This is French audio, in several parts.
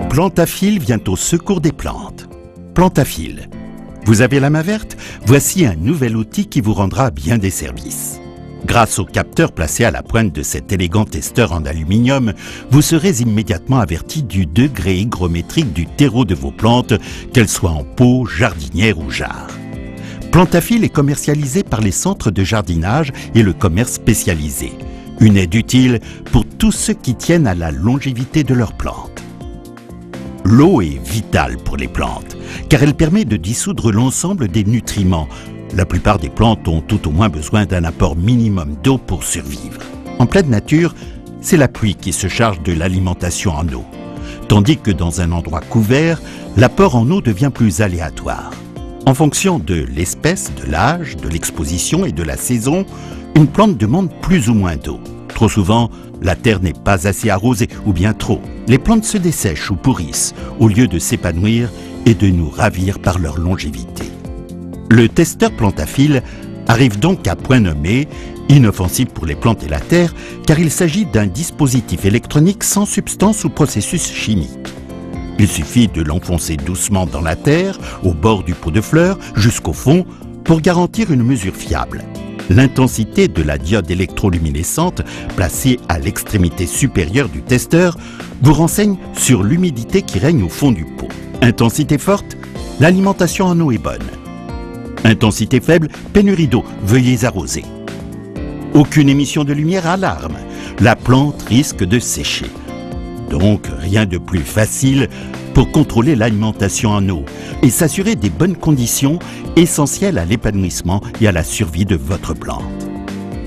Plantafil vient au secours des plantes. Plantafil. Vous avez la main verte? Voici un nouvel outil qui vous rendra bien des services. Grâce au capteur placé à la pointe de cet élégant testeur en aluminium, vous serez immédiatement averti du degré hygrométrique du terreau de vos plantes, qu'elles soient en pot, jardinière ou jarre. Plantafil est commercialisé par les centres de jardinage et le commerce spécialisé. Une aide utile pour tous ceux qui tiennent à la longévité de leurs plantes. L'eau est vitale pour les plantes, car elle permet de dissoudre l'ensemble des nutriments. La plupart des plantes ont tout au moins besoin d'un apport minimum d'eau pour survivre. En pleine nature, c'est la pluie qui se charge de l'alimentation en eau, tandis que dans un endroit couvert, l'apport en eau devient plus aléatoire. En fonction de l'espèce, de l'âge, de l'exposition et de la saison, une plante demande plus ou moins d'eau. Trop souvent, la terre n'est pas assez arrosée ou bien trop. Les plantes se dessèchent ou pourrissent au lieu de s'épanouir et de nous ravir par leur longévité. Le testeur Plantafil arrive donc à point nommé, inoffensif pour les plantes et la terre, car il s'agit d'un dispositif électronique sans substance ou processus chimique. Il suffit de l'enfoncer doucement dans la terre, au bord du pot de fleurs, jusqu'au fond, pour garantir une mesure fiable. L'intensité de la diode électroluminescente, placée à l'extrémité supérieure du testeur, vous renseigne sur l'humidité qui règne au fond du pot. Intensité forte, l'alimentation en eau est bonne. Intensité faible, pénurie d'eau, veuillez arroser. Aucune émission de lumière alarme, la plante risque de sécher. Donc rien de plus facile pour contrôler l'alimentation en eau et s'assurer des bonnes conditions essentielles à l'épanouissement et à la survie de votre plante.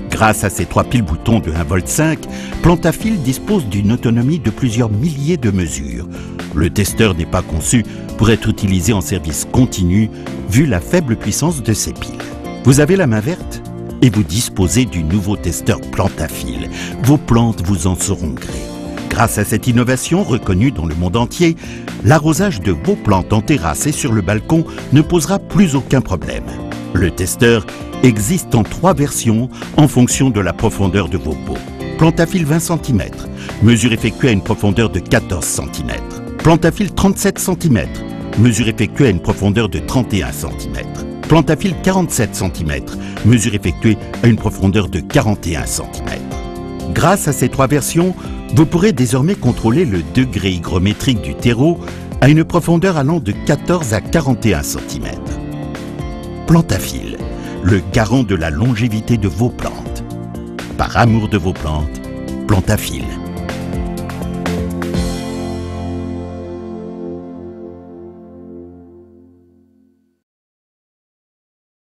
Grâce à ces 3 piles-boutons de 1,5 V, Plantafil dispose d'une autonomie de plusieurs milliers de mesures. Le testeur n'est pas conçu pour être utilisé en service continu vu la faible puissance de ses piles. Vous avez la main verte et vous disposez du nouveau testeur Plantafil. Vos plantes vous en seront gré. Grâce à cette innovation reconnue dans le monde entier, l'arrosage de vos plantes en terrasse et sur le balcon ne posera plus aucun problème. Le testeur existe en 3 versions en fonction de la profondeur de vos pots. Plantafil 20 cm, mesure effectuée à une profondeur de 14 cm. Plantafil 37 cm, mesure effectuée à une profondeur de 31 cm. Plantafil 47 cm, mesure effectuée à une profondeur de 41 cm. Grâce à ces 3 versions, vous pourrez désormais contrôler le degré hygrométrique du terreau à une profondeur allant de 14 à 41 cm. Plantafil, le garant de la longévité de vos plantes. Par amour de vos plantes, Plantafil.